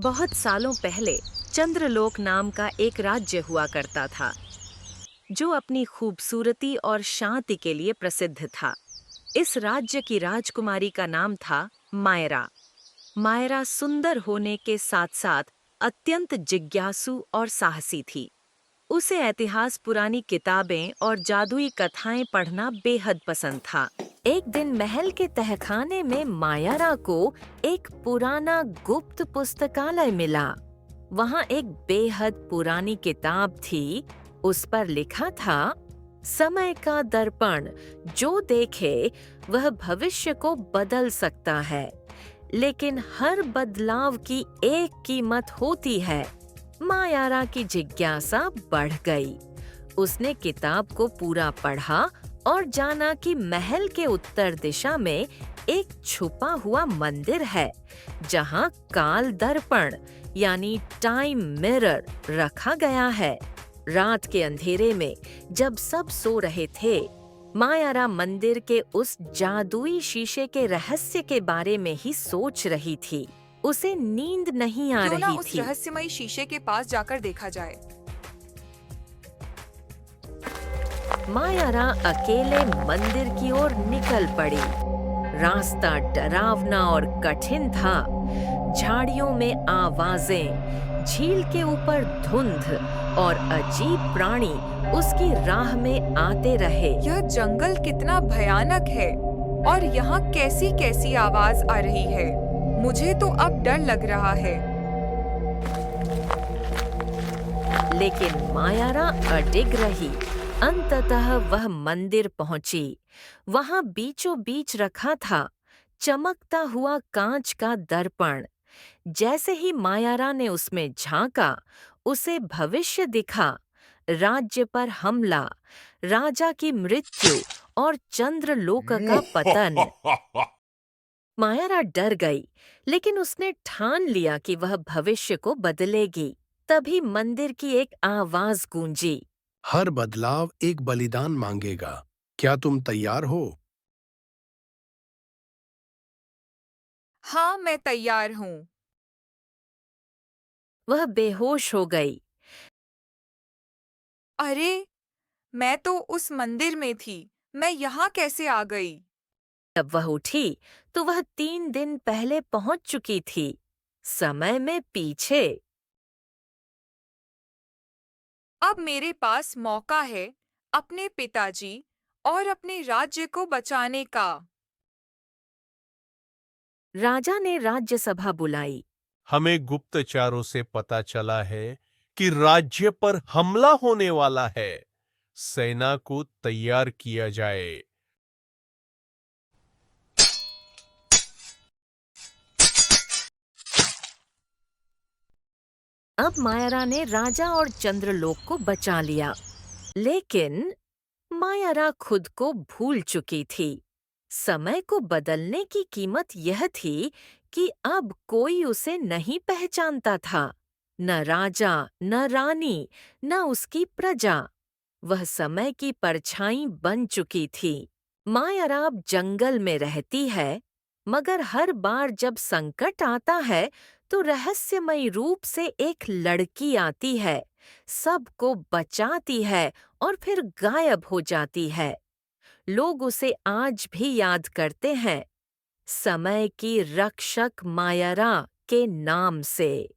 बहुत सालों पहले चंद्रलोक नाम का एक राज्य हुआ करता था, जो अपनी खूबसूरती और शांति के लिए प्रसिद्ध था। इस राज्य की राजकुमारी का नाम था मायरा। मायरा सुंदर होने के साथ-साथ अत्यंत जिज्ञासु और साहसी थी। उसे इतिहास, पुरानी किताबें और जादुई कथाएं पढ़ना बेहद पसंद था। एक दिन महल के तहखाने में मायारा को एक पुराना गुप्त पुस्तकालय मिला। वहाँ एक बेहद पुरानी किताब थी। उस पर लिखा था, समय का दर्पण जो देखे वह भविष्य को बदल सकता है, लेकिन हर बदलाव की एक कीमत होती है। मायारा की जिज्ञासा बढ़ गई। उसने किताब को पूरा पढ़ा और जाना कि महल के उत्तर दिशा में एक छुपा हुआ मंदिर है, जहां काल दर्पण यानी टाइम मिरर रखा गया है। रात के अंधेरे में जब सब सो रहे थे, मायारा मंदिर के उस जादुई शीशे के रहस्य के बारे में ही सोच रही थी। उसे नींद नहीं आ क्यों ना रही उस थी। रहस्यमयी शीशे के पास जाकर देखा जाए। मायारा अकेले मंदिर की ओर निकल पड़ी। रास्ता डरावना और कठिन था। झाड़ियों में आवाजें, झील के ऊपर धुंध और अजीब प्राणी उसकी राह में आते रहे। यह जंगल कितना भयानक है और यहाँ कैसी कैसी आवाज आ रही है। मुझे तो अब डर लग रहा है। लेकिन मायारा अडिग रही। अंततः वह मंदिर पहुंची। वहां बीचों बीच रखा था चमकता हुआ कांच का दर्पण। जैसे ही मायारा ने उसमें झांका, उसे भविष्य दिखा। राज्य पर हमला, राजा की मृत्यु और चंद्रलोक का पतन। मायारा डर गई, लेकिन उसने ठान लिया कि वह भविष्य को बदलेगी। तभी मंदिर की एक आवाज गूंजी। हर बदलाव एक बलिदान मांगेगा। क्या तुम तैयार हो? हाँ, मैं तैयार हूँ। वह बेहोश हो गई। अरे, मैं तो उस मंदिर में थी। मैं यहाँ कैसे आ गई? जब वह उठी तो वह 3 दिन पहले पहुंच चुकी थी, समय में पीछे। अब मेरे पास मौका है अपने पिताजी और अपने राज्य को बचाने का। राजा ने राज्यसभा बुलाई। हमें गुप्तचारों से पता चला है कि राज्य पर हमला होने वाला है। सेना को तैयार किया जाए। अब मायारा ने राजा और चंद्रलोक को बचा लिया, लेकिन मायारा खुद को भूल चुकी थी। समय को बदलने की कीमत यह थी कि अब कोई उसे नहीं पहचानता था। न राजा, न रानी, न उसकी प्रजा। वह समय की परछाई बन चुकी थी। मायारा अब जंगल में रहती है, मगर हर बार जब संकट आता है तो रहस्यमयी रूप से एक लड़की आती है, सबको बचाती है और फिर गायब हो जाती है। लोग उसे आज भी याद करते हैं, समय की रक्षक मायारा के नाम से।